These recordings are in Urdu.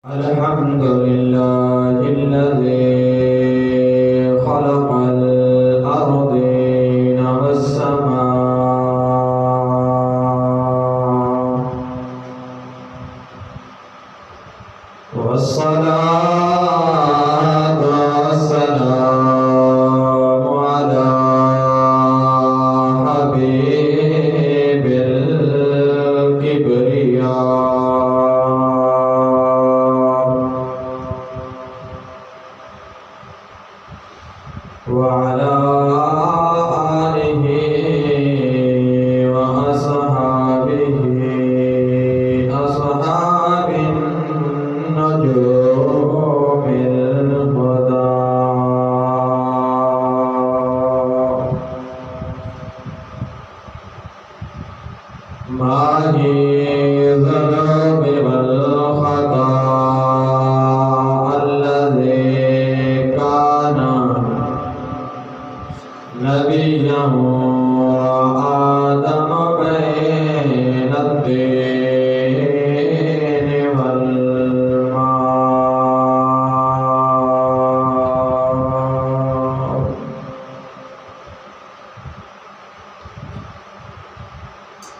الحمد لله الذي خلق الأرضين والسماء والصلاة والسلام على حبيب الكبرياء وعلى آله وأصحابه أصحاب النجوم الهدى ماهي الذنوب والخطا الذي كان نبيا وآدم بين الدين والماء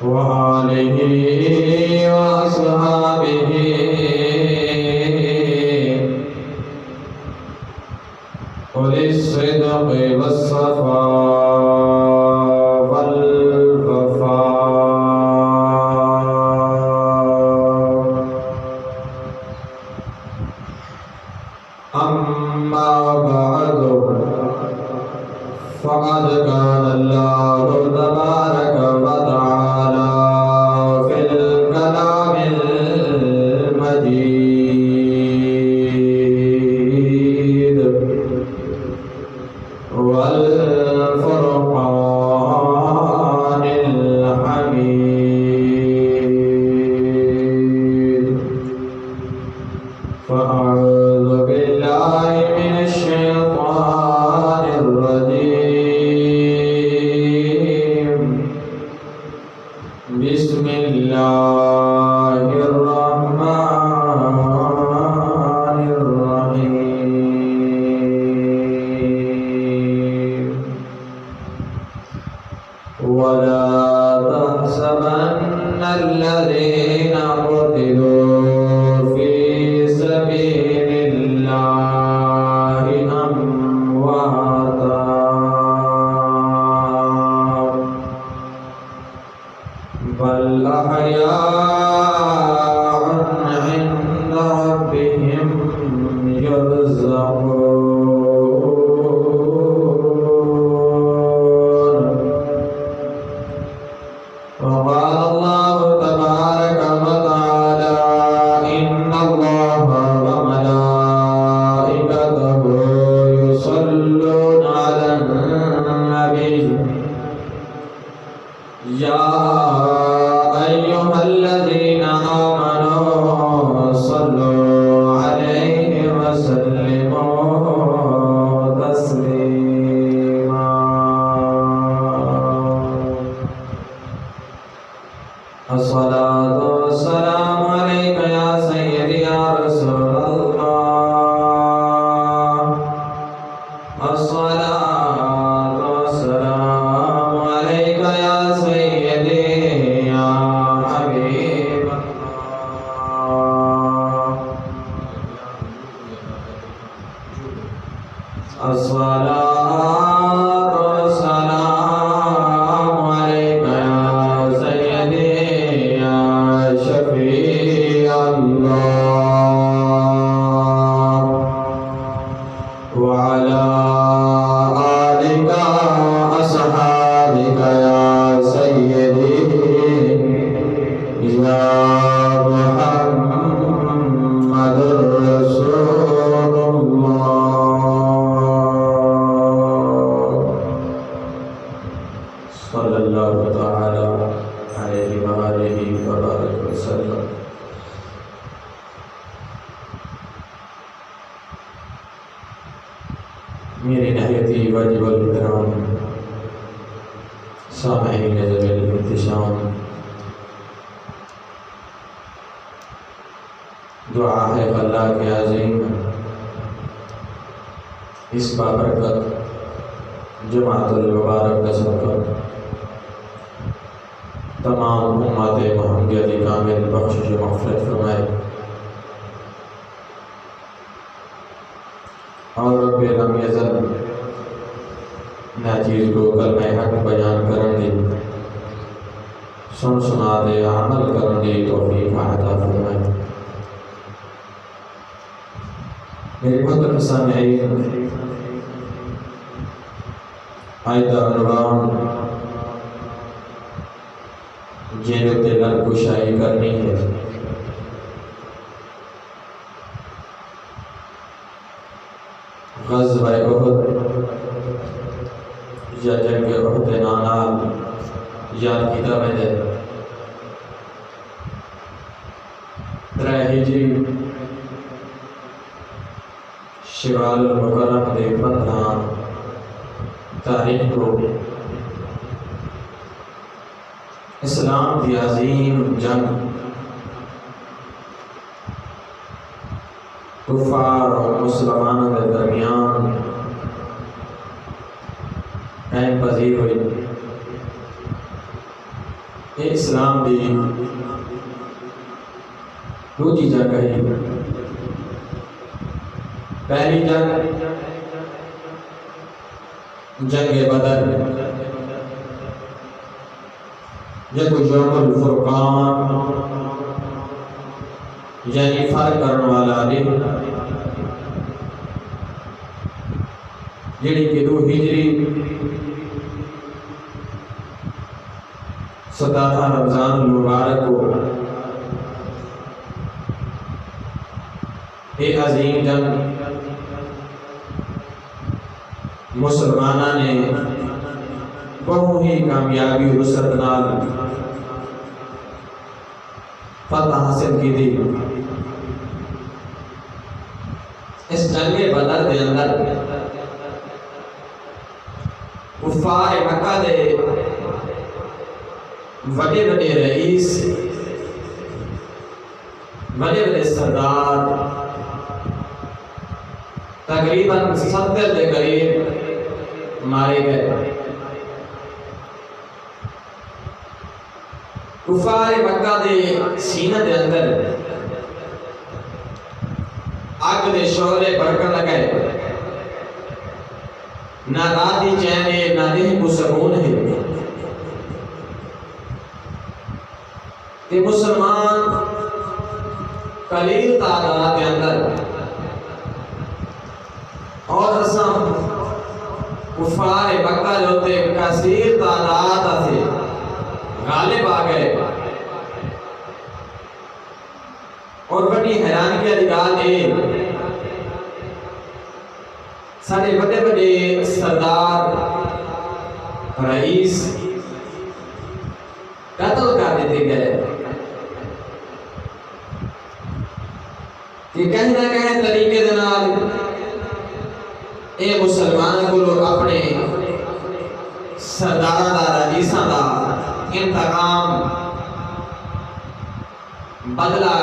وآله وأصحابه أولي الصدق والصفاء والوفاء أما بعد فقد قال الله تبارك وتعالى في الكلام المجيد والفرقان الحميد فأعوذ بالله من الشيطان الرجيم بسم الله الرحمن الرحيم ولا تحسبن الذين قتلوا في سبيل الله أمواتا بل أحياء عند ربهم يرزقون وقال الله تبارك وتعالى إن الله وملائكته يصلون على النبي يا أيها الذين آمنوا صلوا عليه وسلموا تسليما الصلاة والسلام عليك يا سيدي يا رسول الله الصلاة والسلام عليك يا سيدي يا حبيب الله الصلاة والسلام عليك يا سيدي يا شفيع الله وعلى آلك وأصحابك يا سيدي يا محمد رسول الله صلى الله تعالى عليه وآله وبارك وسلم میرے نہایتی واجب الاحترام سامعین ذوی الاحتشام دعا ہے اللہ کے عظیم اس بابرکت جماعت المبارک کا صدقہ تمام امت محمدیہ کامل بخشش مغفرت فرمائے، اور رب لم یزل ناچیز کو کلمہ حق بیان کرن دی، سن سنا دے عمل کرن دی توفیق عطا فرمائے۔ میرے محترم سامعین، آیتہ عنوان جنوں تے لب کشائی کرنی ہے۔ غزوہ احد یا جنگ احد نام یاد کتاب ہے 3 ہجری شوال المکرم دے 15 تاریخ کو اسلام کی عظیم جنگ کفار اور مسلمانوں کے درمیان قائم پذیر ہوئی۔ یہ اسلام کی دوسری جنگ ہے۔ پہلی جنگ جنگ بدر، جنگ یوم الفرقان یعنی فرق کرنے والا دن، جڑی کہ 2 ہجری 17 رمضان المبارک کو یہ عظیم جنگ مسلمانوں نے بہت ہی کامیابی و نصرت نال فتح حاصل کی تھی۔ اس جنگ بدر دے اندر کفار مکہ دے بڑے بڑے رئیس، بڑے بڑے سردار تقریباً 70 کے قریب مارے گئے۔ کفار مکہ دے سینہ دے اندر آگ دے شعلے بھڑکن لگے، نہ رات دی چین ہے نہ دن کو سکون ہے۔ کہ مسلمان قلیل تعداد کے اندر اور اساں کفار مکہ جو تے کثیر تعداد سے غالب آ گئے، اور بڑی حیرانی کی گل ہے سارے بڑے بڑے سردار رئیس قتل کر دیتے گئے کہ کہیں نہ کہیں طریقے دے نال اے مسلمانوں کو اپنے سرداراں دا رئیساں دا انتقام بدلہ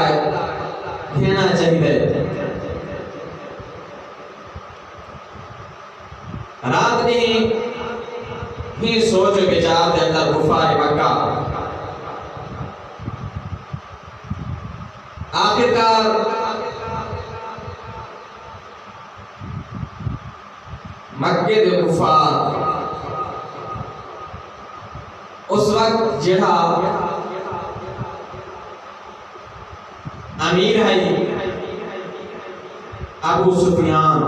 لینا چاہیے۔ رات نہیں ہی سوچ بچار دے اندر کفار مکہ آخرکار مکے دے کفار اس وقت جہاں امیر ہے ابو سفیان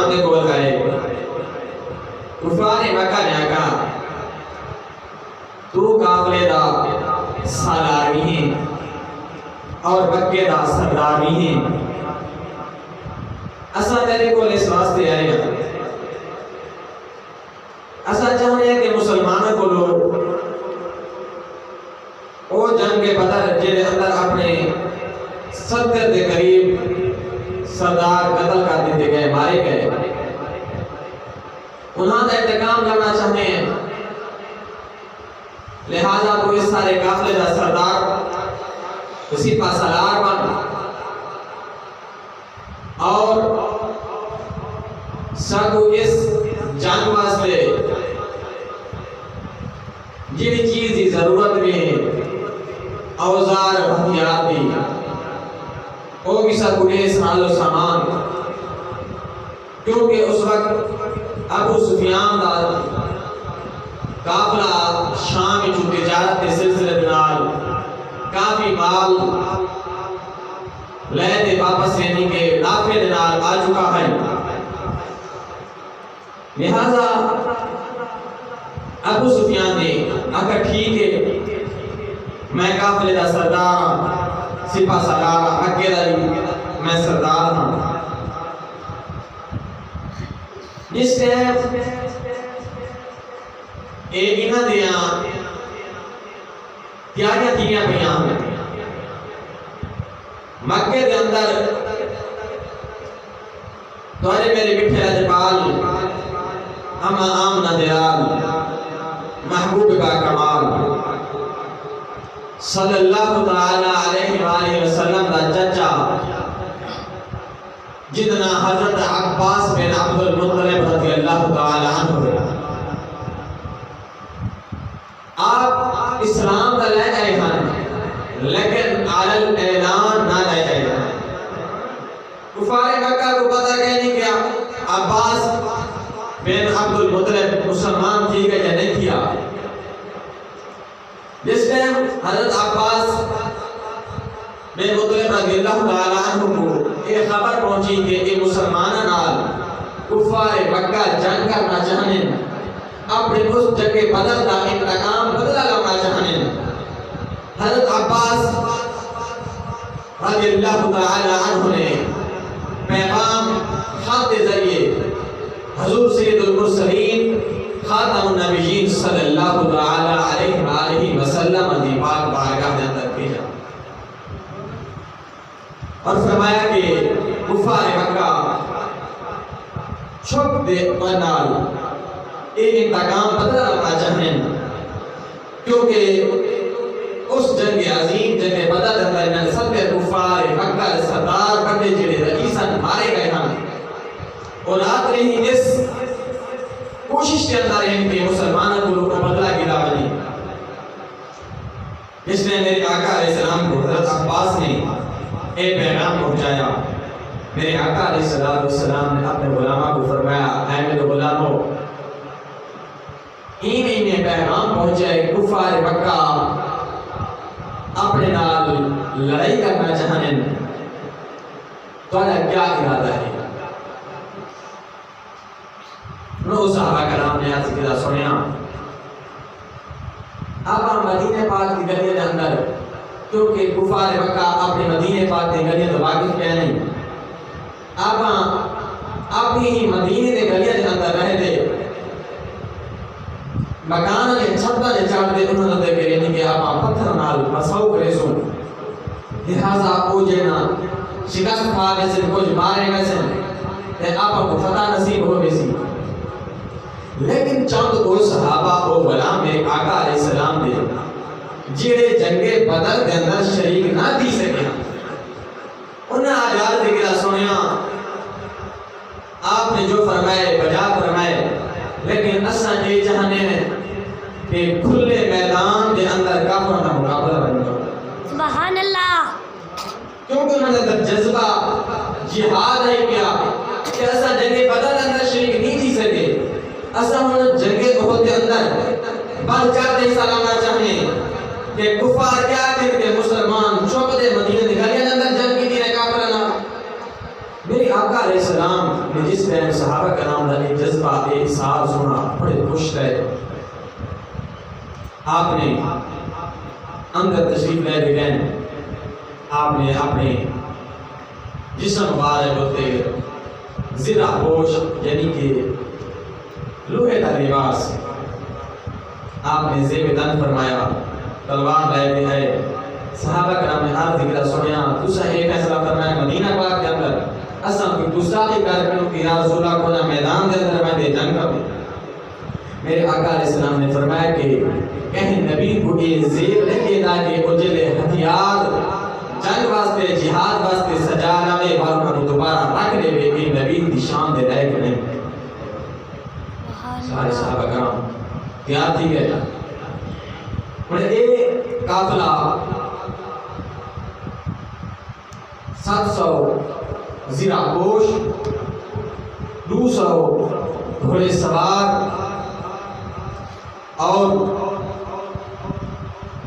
کے کول گئے، کفار مکہ نے کہا تو قافلے دا سالار بھی ہیں اور مکے دا سردار بھی ہیں، اساں تیرے کول اس واسطے آئے ہیں، اساں چاہتے ہیں کہ مسلمانوں کو لوگ وہ جنگ بدر جے اندر اپنے 70 کے قریب سردار قتل کر دیتے گئے، مارے گئے، انہاں کا انتقام کرنا چاہتے ہیں، لہذا تو اس سارے قافلے کا سردار اسی پاس سالار بن اور سانو اس جنگ واسطے جن چیز کی ضرورت میں اوزار ہتھیار دی وہ بھی سانو اس سال و سامان، کیونکہ اس وقت ابو سفیان دا قافلہ شام جو تجارت کے سلسلے نال کافی مال لے دے واپس لینے کے نافع دے نال آ چکا ہے، لہذا ابو سفیان نے آخر ٹھیک ہے میں قافلے دا سردار ہاں، سپاہ سالار اکیلا نہیں میں سردار ہاں۔ جس ٹائم ایک انہاں دیاں تیاریاں تھیاں پیاں مکے دے اندر توارے میرے مٹھے راجپال اما آمنہ دیال محبوب با کمال صلی اللہ تعالی علیہ وآلہ وسلم دا چچا جتنا حضرت عباس بن عبد المطلب رضی اللہ تعالی عنہ آپ اسلام دا لے آئے ہیں لیکن علی الاعلان نہ لے آئے ہیں۔ کفار مکہ کو پتہ کہنے کیا عباس بن عبد المطلب مسلمان کی گئے یا نہیں کیا، جس ٹائم حضرت عباس بن مطلب رضی اللہ تعالی عنہ کو یہ خبر پہنچی کہ یہ مسلمانہ نال کفار مکہ جنگ کرنا چاہنے، اپنے اس جگہ بدل دا انتقام بدلا کرنا چاہنے، حضرت عباس رضی اللہ تعالی عنہ نے پیغام خط ذریعے حضور سید المرسلین خاتم النبیین صلی اللہ تعالی علیہ وآلہ وسلم دی پاک بارگاہ دے اندر بھیجا اور فرمایا کہ کفار مکہ چھپ دے بنال ایک انتقام بدلا کرنا چاہنے، کیونکہ اس جنگ عظیم جنگ بدر دے اندر سب کفار مکہ سردار بڑے جڑے رئیساں مارے گئے ہیں، اور آخر ہی اس کوشش کے اندر ہیں کہ مسلمانوں کو لوگ بدلہ گلا بنی، جس نے میرے آقا علیہ السلام کو حضرت عباس نے ایک پیغام پہنچایا۔ میرے آقا علیہ السلام نے اپنے غلامہ کو فرمایا اے میرے غلاموں، انہیں پیغام پہنچائے کفار مکہ اپنے نال لڑائی کرنا چاہنے، تمہارا کیا ارادہ ہے؟ نو صحابہ کرام نے عرض کیا سنیا آپ مدینہ پاک کی گلیاں کے اندر، کیونکہ کفار مکہ اپنے مدینہ پاک کی گلیاں تو واقف کیا نہیں، آپ اپنی ہی مدینہ کے گلیاں کے اندر رہ دے، مکان کے چھتہ نے چاڑ دے، انہوں نے دیکھے یعنی کہ آپ پتھر نال مساو کرے سن، لہذا او جینا شکست کھا گئے سن، کچھ مارے گئے سن، تے آپ کو فتح نصیب ہو گئے سی، لیکن چند دو صحابہ او غلام میرے آقا علیہ السلام دے جڑے جنگ بدر کے اندر شریک نہ دی سکے، انہیں آجار دے گیا سنیا آپ نے جو فرمائے بجا فرمائے، لیکن اساں یہ چاہنے ہیں کہ کھلے میدان کے اندر کافروں کا مقابلہ بن جائے۔ سبحان اللہ، کیونکہ انہوں نے جذبہ جہاد ہے کیا کہ اساں جنگ بدر اندر شریک نہیں دی سکے، اساں ہن جنگ احد کے اندر بڑھ چڑھ کے حصہ لینا چاہنے کہ کفار کیا کہتے کہ مسلمان چوک دے مدینہ کے گلیاں اندر جنگ کی تھی کافرانہ۔ میرے آقا علیہ السلام نے جس ٹائم صحابہ کرام کا یہ جذبہ یہ احساس سنا بڑے خوش رہے، آپ نے اندر تشریف لے گئے، آپ نے اپنے جسم مبارک ہوتے زرہ پوش یعنی کہ لوہے کا لباس آپ نے زیب تن فرمایا، تلوار لے کے ہے، صحابہ کرام نے عرض ذکر سنیا تسا ایک فیصلہ فرمایا مدینہ پاک کے اندر اساں کوئی دوسرا ہی کار کروں کہ یا رسول اللہ کو میدان دے اندر میں دے جنگ کروں۔ میرے آقا علیہ السلام نے فرمایا کہ کہیں نبی کو یہ زیب لے کے دا کہ اجلے ہتھیار جنگ واسطے جہاد واسطے سجا لے اور دوبارہ رکھ لے کہ نبی دی شان دے لائق نہیں. سارے صحابہ کرام تیار تھی گئے. اور یہ قافلہ 700 زیرہ گوش 200 گھوڑے سوار اور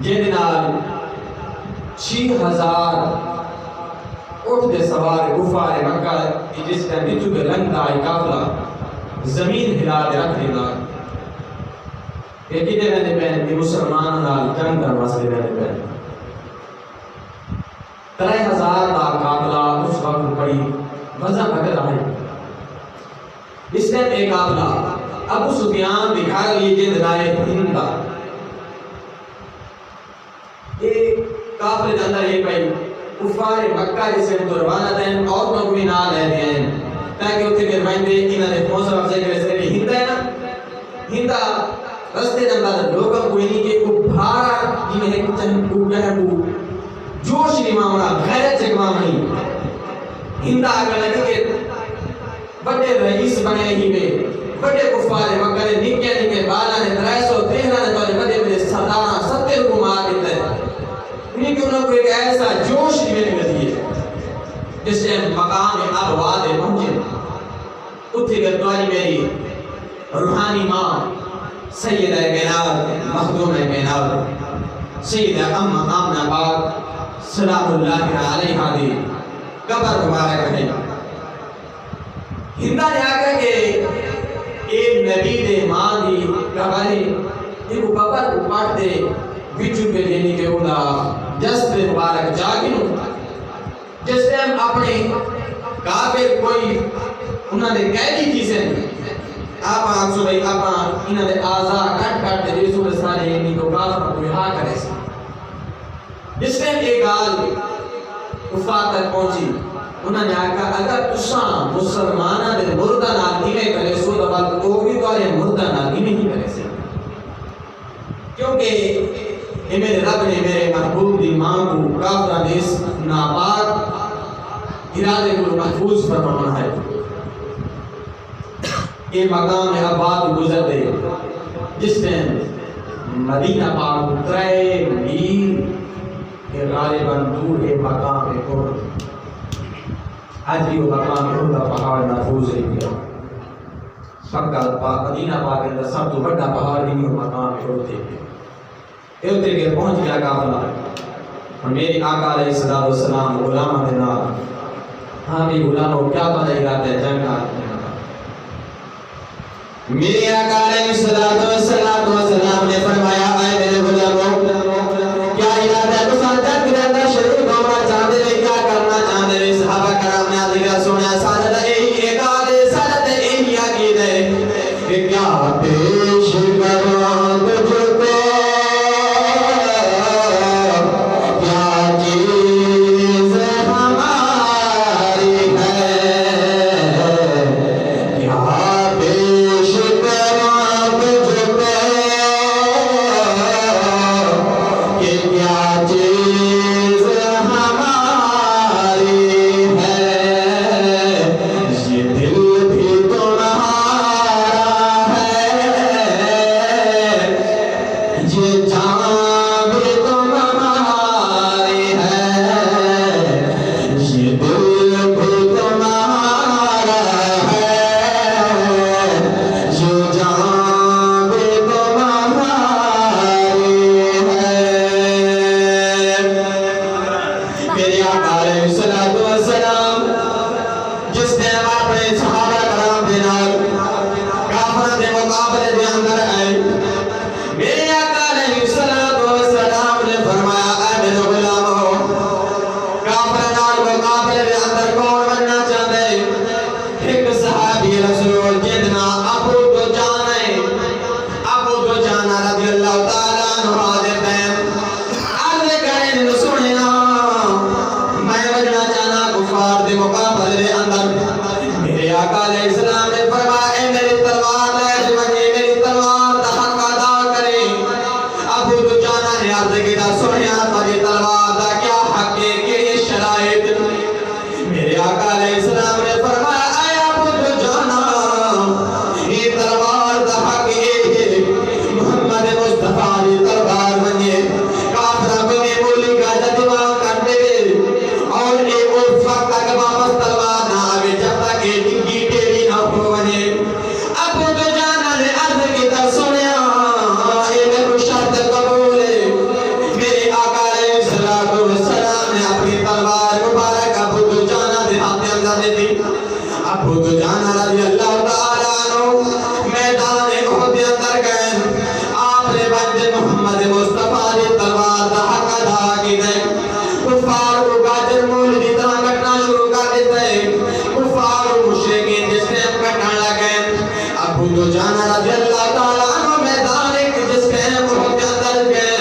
جنال 6000 اٹھ دے سوار کفار مکہ جس کا نیچو کے رنگ دائی قافلہ زمین ہلا دے رکھ دینا. یہ کدے رہنے پہن کہ مسلمان نال جنگ کر واسطے رہنے پہن 3000 کا قافلہ اس وقت بڑی وزن بھگ رہا ہے. اس نے ایک قافلہ ابو سفیان دکھا لیجئے دلائے ہند کا. یہ قافلے کے اندر یہ پہی کفار مکہ جسے روانہ دیں عورتوں کو بھی نہ لے دیں تاکہ اتنے کے رمائندے انہوں نے پہنچا افضائی کے رسے بھی ہندہ ہے نا. ہندہ رستے جنگا لوگوں کوئی نہیں کہ وہ بھارا جنہیں ایک چند کو کہہ جوش نہیں معاملہ غیرت سے معاملی. ہندہ آگا لگے کہ بڑے رئیس بنے ہی میں بڑے کفار مکہ نے نکے بالا نے 313 نے تو بڑے بڑے سردارہ 70 کو مار دیتا ہے. انہیں کہ انہوں کو ایک ایسا جوش میں نکلتی ہے جس سے مقام ابواد پہنچے. اتھی گردواری میری روحانی ماں سیدہ کائنات مخدوم کائنات سیدہ آمنہ پاک سلام اللہ علیہ دی قبر مبارک ہے. ہندہ نے آکا کہ ایک نبی دے ماں دی قبر ہے ایک قبر کو پاٹ دے وچو پہ دینے کے اولا جس پہ مبارک جاگنو جس سے ہم اپنے کافر کوئی انہوں نے قیدی چیزیں آپ آنسو بھائی آپ انہوں نے آزار کٹ دے رسول سارے انہی کو کافر کو یہاں کرے سے. جس سے ایک آل کفار تک پہنچی انہوں نے آکا اگر تساں مسلمانہ دے مردہ نال ہی کرے سو دبال تو بھی تو آرے مردہ نال ہی نہیں کرے سے. کیونکہ یہ میرے رب نے میرے محبوب دی ماں کو کافرہ دیس ناپاک ارادے کو محفوظ فرمانا ہے. یہ مقام آباد گزر دے جس نے مدینہ پاک 3 میل کے غالباً دور ہے مقام کو آج بھی وہ مقام ہوتا پہاڑ محفوظ ہے گیا. پکا مدینہ پاک کے اندر سب تو بڑا پہاڑ ہی وہ مقام ہوتے ہیں. یہ اتر کے پہنچ گیا قافلہ اور میری آقا علیہ السلام غلامہ دینا ہاں بھی غلاموں کیا پتہ ارادہ ہے جنگ آتے ہیں. میری آقا علیہ السلام نے فرمایا اے میرے غلاموں کیا ارادہ ہے تساں جنگ کے اندر شریک ہونا چاہتے ہیں کیا کرنا چاہتے ہیں. صحابہ کرام نے عزیزہ سونا سادت ایک آدھے سادت ایک عقید ہے کہ کیا پیش کروں تجھ کو کیا چیز ہماری ہے کیا پیش کروں تجھ کو کہ کیا چیز ہماری ہے. یہ دل بھی تمہارا ہے یہ جان بھی تمہاری ہے یہ دل بھی تمہارا ہے یہ جان بھی تمہاری ہے. میرے آقا علیہ السلام جس نے اپنے صحابہ کرام دے نال کافروں دے مقابلے دے اندر آئے میرے آقا علیہ السلام نے فرمایا اے میرے غلاموں کافروں نال مقابلے دے اندر کون بننا چاہتے ہیں. ایک صحابی رسول جتنا ابو دجانہ ہے ابو دجانہ رضی اللہ تعالیٰ عنہ دیتے ہیں عرض کریں سننا میں بجنا چاہنا کفار دے مقابلے دے اندر. میرے آقا ابو دجانہ رضی اللہ تعالیٰ عنہ میدان احد دے اندر گئے آپ نے بند محمد مصطفیٰ دی تلوار دا حق ادا کی دے کفار کو گاجر مول دی طرح کٹنا شروع کر دیتے کفار و مشرکین جس نے کٹنا لگے ابو دجانہ رضی اللہ تعالیٰ عنہ میدان ایک جس کے احد دے اندر گئے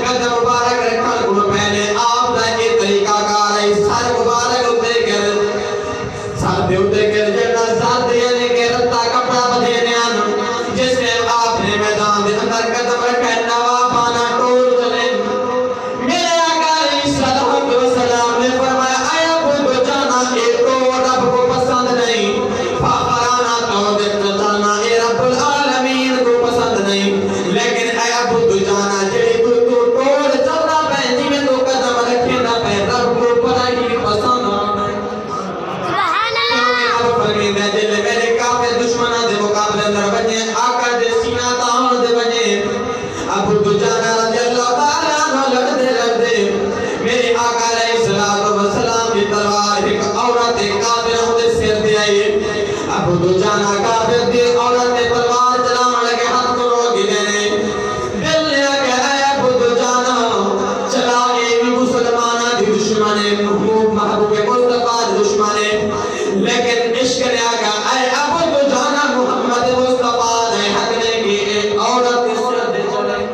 قدم مبارک رکھا گھر پہلے آپ دا یہ طریقہ کار ہے سر مبارک ہوتے گر سر دے ہوتے گر جڑنا ذات دینے کے رتا کپڑا بدینے آن جس نے آپ نے میدان دے اندر قدم رکھا نوا پانا ٹور چلے میرے آقا علیہ السلام نے فرمایا اے ابو دجانہ ایک تو رب کو پسند نہیں فاخرانہ تو دکت چلنا اے رب العالمین کو پسند نہیں لیکن اے ابو دجانہ جڑی تو ٹور چلنا پہنجی میں تو قدم رکھے نہ پہ رب کو پڑھائی پسند آنا سبحان اللہ اب فرمین ہے جلے میرے کافر دشمنہ دے مقابلے اندر بجے آقا دے سینہ تاہر دے بجے ابو دجانہ رضی اللہ تعالیٰ عنہ لڑدے میرے آقا علیہ السلام کی تلوار ایک عورت کافر ہوں دے سیر دے آئیے ابو دجانہ کافر دی عورت تلوار چلانے لگے ہاتھ کو رو گلے دل نے آگے اے ابو دجانہ چلا اے بھی مسلمانہ دی دشمنے محبوب مصطفیٰ دی دشمنے لیکن عشق نے آگا اے ابو دجانہ محمد مصطفیٰ نے حق نے کی ایک عورت کی سر دے چلے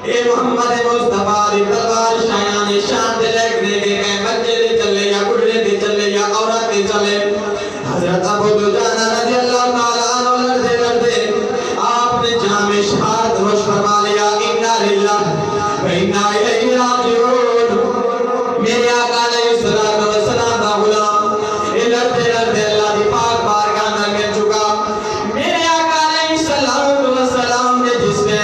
اے محمد مصطفیٰ دی تلوار شایان شان دے لگنے کے کہیں بچے دے چلے یا گڑھے دے چلے یا عورت دے چلے حضرت ابو دجانہ رضی اللہ تعالیٰ عنہ لڑدے آپ نے جامع شہادت نوش فرما لیا اِنَّا لِلَّهِ وَإِنَّا إِلَيْهِ رَاجِعُونَ میرے آقا علیہ السلام دا غلام اے لڑدے اللہ دی پاک بارگاہ اندر گر چکا میرے آقا علیہ السلام نے جس نے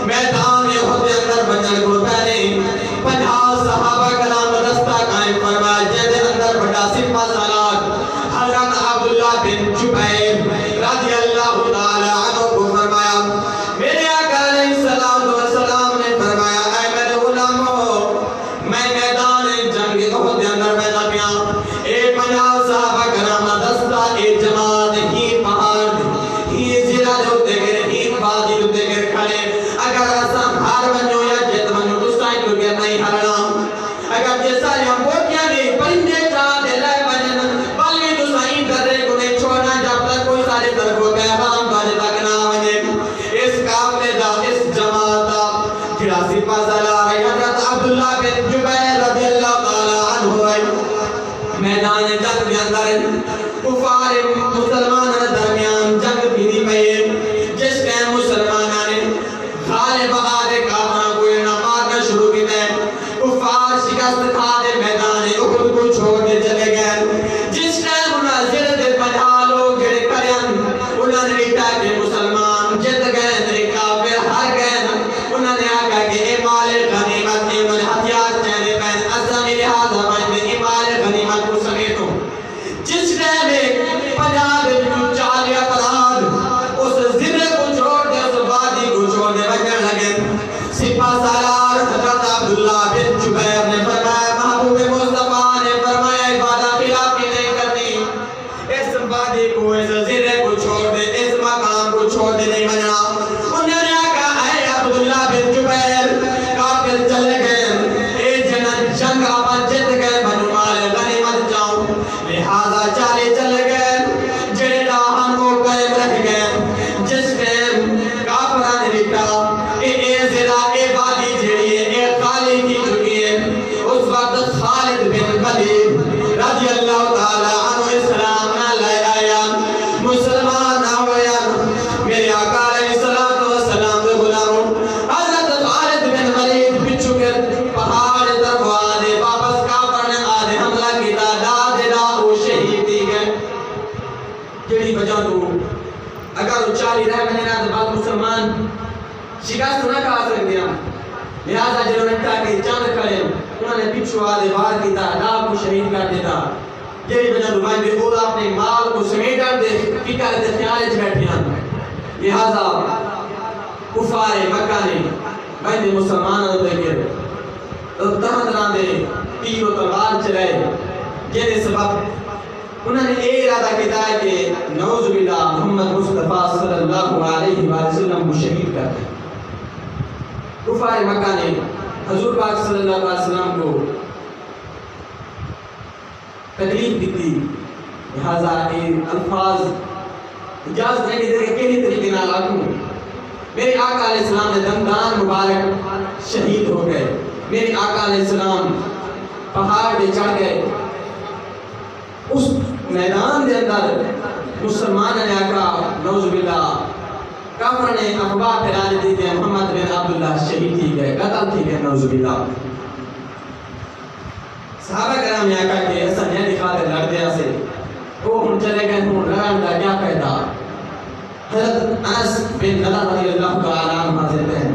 میدان احد دے اندر بنجل کو پہنے 50 صحابہ کرام رستہ قائم فرمایا جن دے اندر بڑا سپہ سالار حضرت عبداللہ بن جبیر رضی اللہ تعالیٰ عنہ کو فرمایا میرے آقا علیہ السلام نے فرمایا اے میرے غلاموں میں میدان جنگ احد دے اندر بیٹھا پیا اے 50 صحابہ کرام دستہ اے جماعت ہی پہاڑ ہی زیرہ ہوتے گئے ہی بادی ہوتے گئے کھڑے اگر اسم ہار بنو یا جت بنو تو سائن تو گیا نہیں ہرنا اگر جیسا ہم بوٹیاں نہیں پرندے چاہ دے لائے بنن بالی تو سائن کر رہے کنہیں چھوڑنا جب تک کوئی سارے طرف کو پیغام باجے تک نہ بنے اس قافلے دا اس جماعت دا جڑا سپہ سالار ہے حضرت عبداللہ بن جبیر رضی اللہ تعالیٰ عنہ میدان جنگ کے اندر کفار مسلمان درمیان جنگ بھی دی پئی جس کے مسلمانوں نے غالب آدھے کافروں کو نہ مارنا شروع کی دے کفار شکست کھا دے میدان احد کو چھوڑ دے چلے گئے جس نے انہاں زر دے 50 لوگ جڑے کرن انہاں نے کہا کہ مسلمان جت گئے تے کافر ہار گئے انہاں نے آگا کہ اے مال غنیمت نے انہوں نے ہتھیار چہرے پہن ازم لحاظ میں اے مال غنیمت کو سمیٹو جس نے میں 50 دن کو 40 افراد اس زر کو چھوڑ دے اس وادی کو چھوڑ دے بچن لگے سپہ سالار حضرت عبداللہ بن جبیر نے فرمایا محبوب مصطفیٰ نے فرمایا عبادہ خلافی نہیں کرنی اس وادی کو اس زر کو چھوڑ دے اس مقام کو چھوڑ دے نہیں مننا انہوں نے کہا اے عبداللہ بن جبیر کافر چلے گئے اے جنگ آباد جت گئے بنو مال غنیمت جاؤں لہذا چالے چلے گئے جڑے راہن کو قائم رکھ گئے جس میں کافران لکھا اے زرا اے وادی جڑی ہے اے خالی کی چکی ہے اس وقت خالد بن ولید رضی اللہ تعالیٰ عنہ اسلام نہ لے آیا مسلمان آویا میرے آقا علیہ السلام دے غلاموں حضرت خالد بن ولید پچھو کے پہاڑ طرف آدھے واپس کافر نے آدھے حملہ کی تعداد دا وہ شہید دی گئے جڑی وجہ تو اگر وہ 40 رہ میں نے بعد مسلمان شکست نہ کھا سکتے ہیں لہذا جنہوں نے کہا کہ چند کھڑے انہوں نے پچھو آدھے وار کی تعداد کو شہید کر دیتا جڑی وجہ تو بھائی بے خود اپنے مال کو سمیٹر دے فکر دے خیال اچ بیٹھے ہیں لہذا کفار مکہ نے بھائی دے مسلمانوں دے گر طرح طرح دے تیر و تلوار چلائے جنہیں سبب انہوں نے یہ ارادہ کیا ہے کہ نعوذ باللہ محمد مصطفیٰ صلی اللہ علیہ وسلم کو شہید کر دیں. کفار مکہ نے حضور پاک صلی اللہ علیہ وسلم کو تکلیف دی تھی، لہذا یہ الفاظ اجازت نہیں دے کہ کہیں طریقے نہ لاگوں. میرے آقا علیہ السلام نے دمدان مبارک شہید ہو گئے. میرے آقا علیہ السلام پہاڑ پہ چڑھ گئے. اس میدان کے اندر مسلمان نے آقا نعوذ باللہ کافر نے افواہ پھیلا دی کہ محمد بن عبداللہ شہید تھی گئے، قتل تھی گئے نعوذ باللہ. صحابہ کرام نے آقا کہ ایسا نہیں دکھاتے لڑتے سے وہ ہم چلے گئے ہوں لڑن کا کیا فائدہ. حضرت انس بن نضر رضی اللہ تعالیٰ عنہ حضرت ہیں،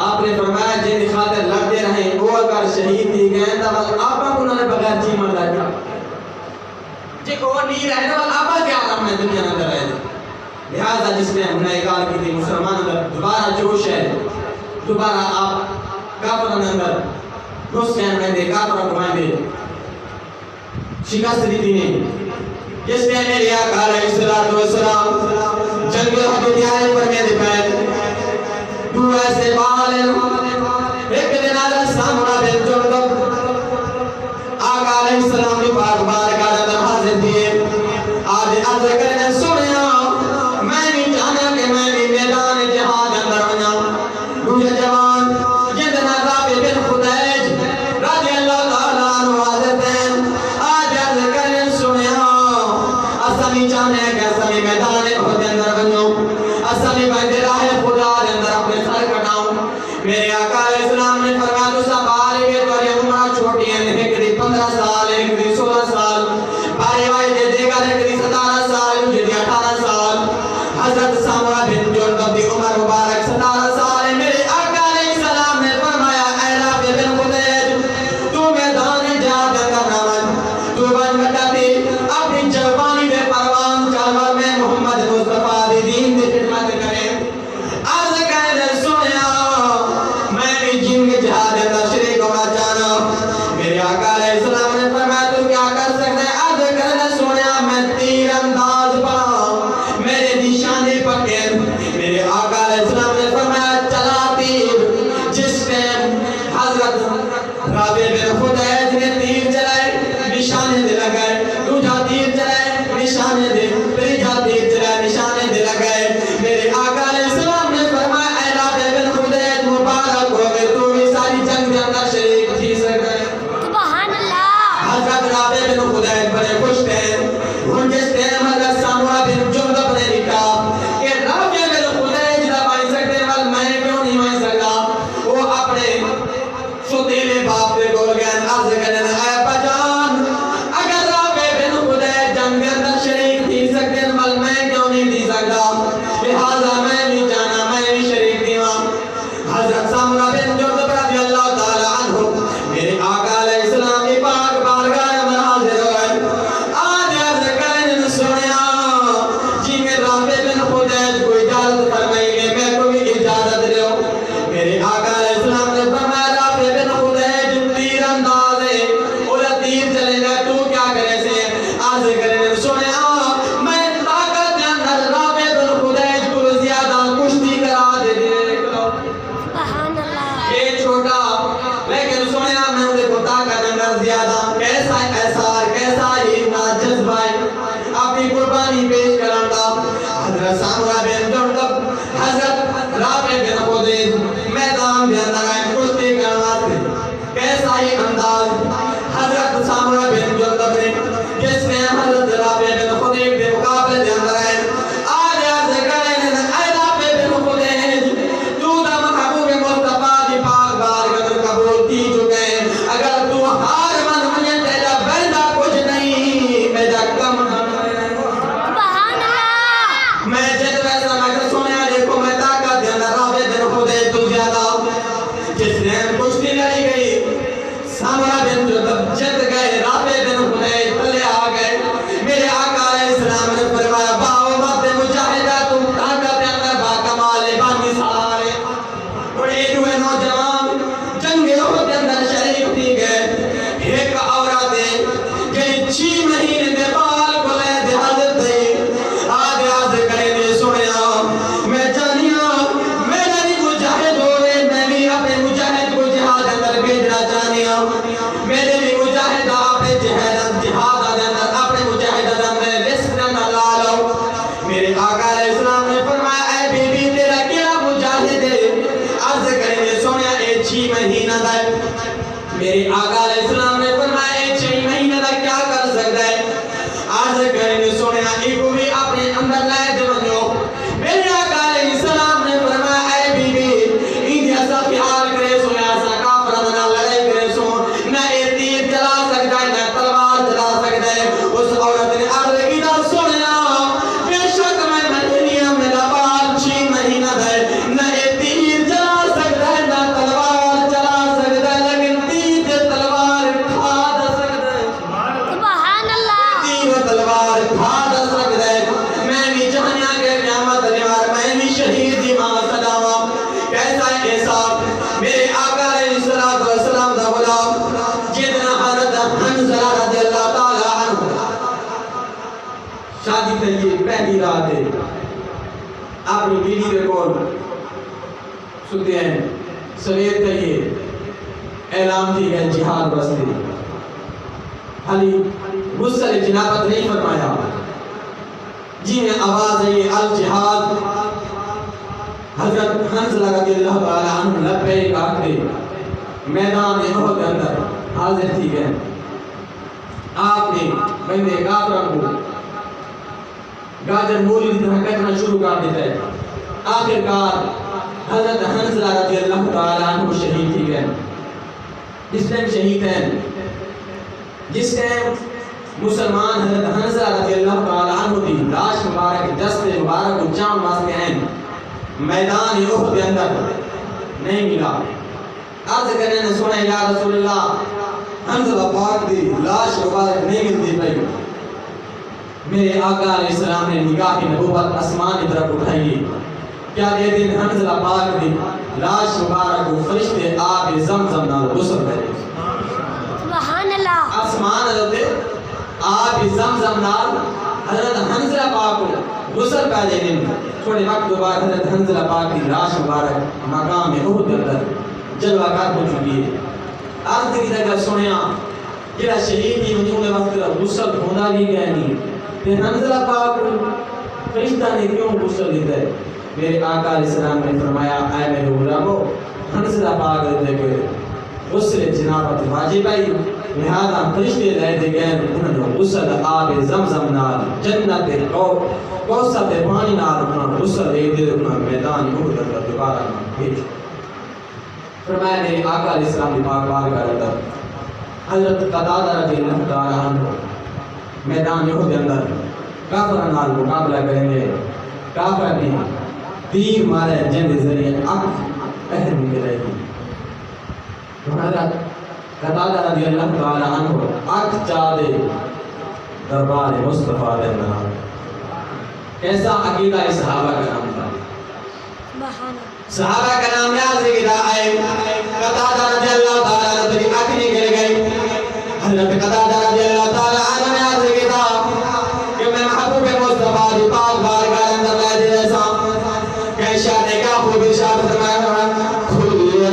آپ نے فرمایا جن خاطر لڑتے رہیں وہ اگر شہید تھی گئے تو آپ کو انہوں نے بغیر جی مردا کیا جی وہ نہیں رہے تو آپ کیا عالم میں دنیا میں رہے تھے. لہذا جس نے ہم نے کہا کہ مسلمان اندر دوبارہ جوش ہے، دوبارہ آپ کافر اندر گھس گئے میں دے کافر گھمائیں دے شکست دی تھی. جس نے میرے آقا علیہ السلام جنگ حدیبیہ پر میں دپیل دو ایسے بالن ایک دن آدھا سامنا بن جندب آقا علیہ السلام نے پاک بارکہ در حاضر دیے. آدھے عرض کرنے سنیا میں بھی جانا کہ میں بھی میدان جہاد اندر بنا. مجھے جوان جتنا رابع بن خدیج رضی اللہ تعالیٰ عنہ حاضر ہیں. آج عرض کرنے سنیا اسامی چاہنے کہ اسامی میدان خود اندر بنوں، اسامی بندے راہ خدا اندر اپنے سر کٹاؤں. میرے آقا علیہ السلام نے فرمایا تو سب آلے گے تو یہ عمرہ چھوٹی ہے، ایک دی 15 سال ایک دی 16 سال بھائی بھائی دے دے گا ایک دی 17 سال مجھے دی 18 سال. حضرت سامرہ بن جندب دی عمر مبارک 17 سال ہے. میرے آقا علیہ السلام نے فرمایا اے رافع بن خدیج تو میدان جہاد اندر نمن تو بن بٹاتی اپنی جوانی دے پروان چالور میں محمد مصطفیٰ دی دین دی خدمت کرے. عرض کہنے سنیا میں بھی جن کے جہاد اندر شریک ہونا چاہنا. میرے آقا علیہ السلام نے فرمایا تو کیا کر سکتے ہیں. عرض کہنے سنیا میں تیر انداز پڑھا میرے نشانے پکڑ. میرے آقا علیہ السلام نے فرمایا چلا تیر. جس ٹائم حضرت رافع بن خدیج نے تیر چلائے نشانے دے لگائے، دوجا تیر چلائے نشانے دے، تیجا تیر چلائے نشانے دے لگائے. میرے آقا علیہ السلام نے فرمایا اے رافع بن خدیج مبارک ہو گئے تو بھی ساری جنگ کے اندر شریک تھی سکتے. سبحان اللہ. حضرت رافع بن خدیج بڑے خوش تھے. ان جس ٹائم حضرت سامرہ بن جندب نے لکھا کہ رافع بن خدیج نہ بن سکتے بل میں کیوں نہیں بن سکتا. وہ اپنے ستیلے باپ پہ گول گئے. عرض کرنے اے بجان اگر رافع بن خدیج جنگ کے اندر شریک تھی سکتے بل میں کیوں نہیں تھی سکتا. لہذا میں بھی جانا میں بھی شریک تھی. حضرت سامرہ بن جندب رضی اللہ تعالیٰ عنہ میرے آقا علیہ السلام کی پاک بارگاہ میں حاضر ہوئے. آج عرض کرنے سنیا جی میں رافع بن خدیج کو اجازت فرمائیے میں کو بھی اجازت دے. میرے آقا علیہ السلام نے فرمایا رافع بن خدیج تیر انداز ہے اور تیر چلے گا تو کیا کرے سے. عرض کرنے سنیا میں طاقت کے اندر رافع بن خدیج کو زیادہ کشتی کرا دے دے. سبحان اللہ. یہ چھوٹا لیکن سنیا میں انہیں کو طاقت اندر زیادہ کیسا احسار کیسا ہی جذبہ اپنی قربانی پیش کرنا. حضرت سامرہ بن جندب حضرت رافع بن خدیج میدان کے اندر آئے کشتی کرنا تھے. کیسا ہی انداز حضرت سامرہ بن جندب نے جس میں حضرت رافع بن خدیج کے مقابلے کے اندر آئے. آج عرض کرنے اے رافع بن خدیج تو دا محبوب مصطفیٰ دی پاک بارگاہ میں قبول کی چکے. اگر تو ہار من مجھے تیرا بیدا کچھ نہیں میرا کم سبحان اللہ. میں جد ویسا میں سنیا دیکھو میں طاقت دے اندر رافع بن خدیج تو زیادہ. جس نے کشتی لڑی گئی سامرہ بن جندب جت گئے رافع بن خدیج تلے آ گئے. میرے آقا علیہ السلام نے فرمایا باو مرد مجاہدہ تم طاقت دے اندر با کمال بانی سارے. اور یہ دوے نوجوان جنگ احد کے اندر شریک تھی گئے. ایک عورت ہے کہ 6 مہینے دے بال پہلی رات ہے اپنی بیوی کے کول ستے ہیں سویر کا یہ اعلان تھی گئے جہاد بستے علی غسل جنابت نہیں فرمایا جی میں آواز ہے یہ الجہاد حضرت حنظلہ رضی اللہ تعالیٰ عنہ لبیک آکھے میدان احد کے اندر حاضر تھی گئے آپ نے بندے کافروں کو گاجر مولی طرح کٹنا شروع کر دیتا ہے آخر کار حضرت حنظلہ رضی اللہ تعالیٰ عنہ شہید تھی گئے جس ٹائم شہید ہیں جس ٹائم مسلمان حضرت حنظلہ رضی اللہ تعالیٰ عنہ کی لاش مبارک دست مبارک کو چاند واسطے ہیں میدان احد کے اندر نہیں ملا عرض کرنے نے سنا یا رسول اللہ حنظلہ پاک دی لاش مبارک نہیں ملتی پئی میرے آقا علیہ السلام نے نگاہ نبوت آسمان کی طرف اٹھائی کیا دے دن حنظلہ پاک دی لاش مبارک کو فرشتے آب زمزم نال غسل کرے سبحان اللہ آسمان حضرت آب زمزم نال حضرت حنظلہ پاک کو غسل پہ دین تھوڑے وقت بعد حضرت حنظلہ پاک کی لاش مبارک مقام احد کے اندر جلوہ کار ہو چکی ہے عرض کی جگہ سنیا جڑا شہید کی انہیں وقت غسل ہونا بھی گیا نہیں کہ حنظلہ پاک فرشتہ نے کیوں غسل دیتا ہے میرے آقا علیہ السلام نے فرمایا اے میرے غلامو حنظلہ پاک دے کے غسل جنابت واجب ہے لہذا فرشتے لے دے گئے انہوں نے غسل آب زمزم نال جنت کوثر دے پانی نال انہوں نے غسل دے دے انہوں نے میدان احد اندر دوبارہ بھیج فرمایا میرے آقا علیہ السلام نے پاک بار کا اندر حضرت قتادہ رضی اللہ تعالیٰ عنہ میدان احد اندر کافر نال مقابلہ کریں گے کافر نے تیر مارے جن کے ذریعے آنکھ پہن نکل رہی حضرت قتادہ رضی اللہ تعالیٰ عنہ آنکھ چاہے دربار مصطفیٰ علیہ السلام کیسا عقیدہ صحابہ کا نام تھا صحابہ کا نام یاد ذکر آئے قتادہ رضی اللہ تعالیٰ عنہ تیری آنکھ نکل گئی حضرت قتادہ رضی اللہ تعالیٰ عنہ نے یاد ذکر کہ میں محبوب مصطفیٰ دی پاک بارگاہ کے اندر لے دے رہا کہ ارشاد کیا خوب ارشاد فرمایا کھل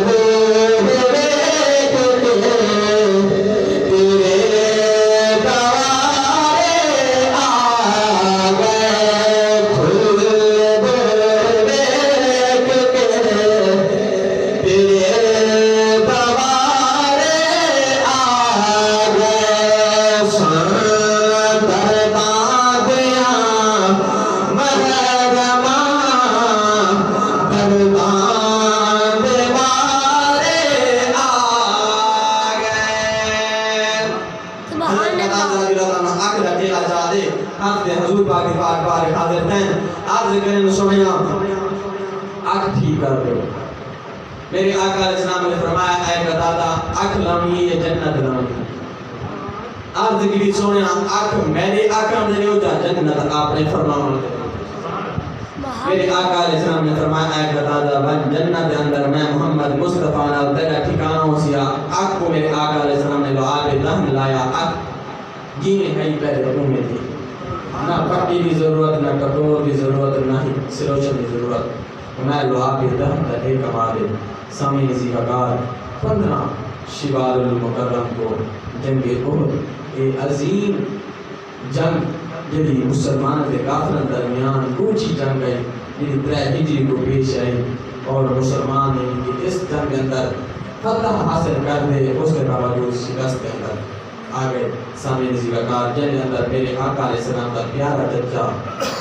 دے حضور پاک پاک بار حاضر ہیں عرض کریں نے سنیا آنکھ ٹھیک کر دو میرے آقا علیہ السلام نے فرمایا اے قتادہ آنکھ لانی یہ جنت لانی عرض کی سنیا آنکھ میرے آقا نے نہیں ہوتا جنت آپ نے فرمایا میرے آقا علیہ السلام نے فرمایا اے قتادہ بن جنت کے اندر میں محمد مصطفیٰ نے تیرا ٹھکانہ ہو سیا آنکھ کو میرے آقا علیہ السلام نے لعاب دہن لایا آنکھ جینے کہیں پہلے رکھوں میں تھی نہ پٹی کی ضرورت نہ کٹور کی ضرورت نہ ہی سروچن کی ضرورت میں لعاب دہن تھے کمالے سامی نزی وقار 15 شوال المکرم کو جنگ احد ایک عظیم جنگ جدی مسلمان کے کافرن درمیان اونچی جنگ گئی جدی 3 ہجری کو پیش آئی اور مسلمان نے اس جنگ کے اندر فتح حاصل کر دے اس کے باوجود شکست کے اندر آگے سامنے نزی وقار جن کے اندر میرے آقا علیہ السلام کا پیارا چچا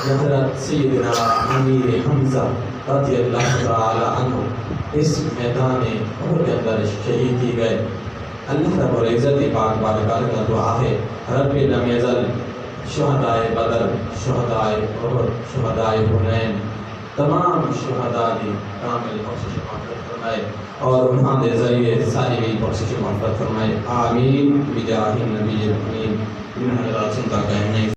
حضرت سیدنا امیر حمزہ رضی اللہ تعالی عنہ اس میدان احد کے اندر شہید کی گئے اللہ رب العزت پاک بارگاہ کا دعا ہے رب لم یزل شہدائے بدر شہدائے احد شہدائے حنین تمام شہداء کی کامل بخشش مغفرت فرمائے اور انہوں نے ذریعے ساری بھی بخشش مغفرت فرمائے آمین بجاہ النبی الامین انہاں اللہ سنتا کہنے